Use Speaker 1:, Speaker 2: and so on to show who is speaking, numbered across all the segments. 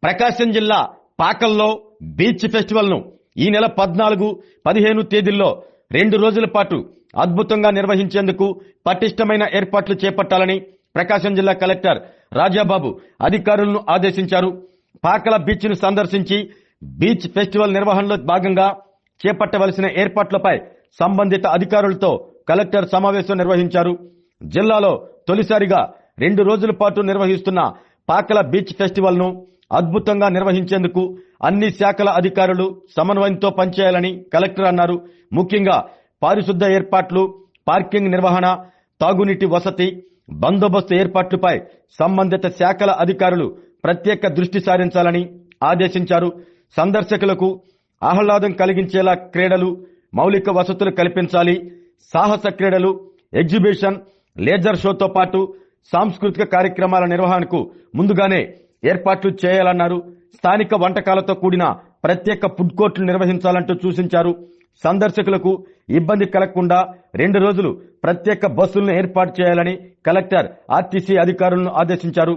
Speaker 1: ప్రకాశం జిల్లా పాకల్లో beach festival ను ఈ నెల 14, 15 తేదీల్లో 2 రోజుల పాటు అద్భుతంగా నిర్వహించేందుకు పటిష్టమైన ఏర్పాట్లు చేపట్టాలని ప్రకాశం జిల్లా కలెక్టర్ రాజాబాబు అధికారులను ఆదేశించారు. పాకల బీచ్ ను సందర్శించి బీచ్ ఫెస్టివల్ నిర్వహణలో భాగంగా చేపట్టవలసిన ఏర్పాట్లపై సంబంధిత అధికారులతో కలెక్టర్ సమావేశం నిర్వహించారు. జిల్లాలో తొలిసారిగా 2 రోజుల పాటు నిర్వహిస్తున్న పాకల బీచ్ ఫెస్టివల్ ను అద్భుతంగా నిర్వహించేందుకు అన్ని శాఖల అధికారులు సమన్వయంతో పనిచేయాలని కలెక్టర్ అన్నారు. ముఖ్యంగా పారిశుద్ధ ఏర్పాట్లు, పార్కింగ్ నిర్వహణ, తాగునీటి వసతి, బందోబస్తు ఏర్పాట్లపై సంబంధిత శాఖల అధికారులు ప్రత్యేక దృష్టి సారించాలని ఆదేశించారు. సందర్శకులకు ఆహ్లాదం కలిగించేలా క్రీడలు, మౌలిక వసతులు కల్పించాలి. సాహస క్రీడలు, ఎగ్జిబిషన్, లేజర్ షోతో పాటు సాంస్కృతిక కార్యక్రమాల నిర్వహణకు ముందుగానే ఏర్పాట్లు చేయాలన్నారు. స్థానిక వంటకాలతో కూడిన ప్రత్యేక ఫుడ్ కోర్టులు నిర్వహించాలంటూ సూచించారు. సందర్శకులకు ఇబ్బంది కలగకుండా 2 రోజులు ప్రత్యేక బస్సులను ఏర్పాటు చేయాలని కలెక్టర్ ఆర్టీసీ అధికారులను ఆదేశించారు.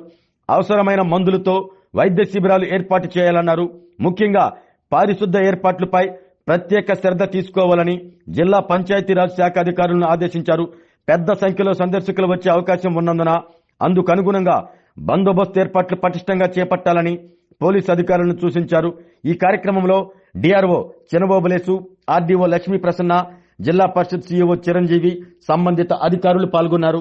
Speaker 1: అవసరమైన మందులతో వైద్య శిబిరాలు ఏర్పాటు చేయాలన్నారు. ముఖ్యంగా పారిశుద్ధ ఏర్పాట్లపై ప్రత్యేక శ్రద్ధ తీసుకోవాలని జిల్లా పంచాయతీరాజ్ శాఖ అధికారులను ఆదేశించారు. పెద్ద సంఖ్యలో సందర్శకులు వచ్చే అవకాశం ఉన్నందున అందుకనుగుణంగా బందోబస్తు ఏర్పాట్లు పటిష్టంగా చేపట్టాలని పోలీసు అధికారులను సూచించారు. ఈ కార్యక్రమంలో డిఆర్ఓ చినబోబులేసు, ఆర్డీఓ లక్ష్మీ ప్రసన్న, జిల్లా పరిషత్ సీఈఓ చిరంజీవి, సంబంధిత అధికారులు పాల్గొన్నారు.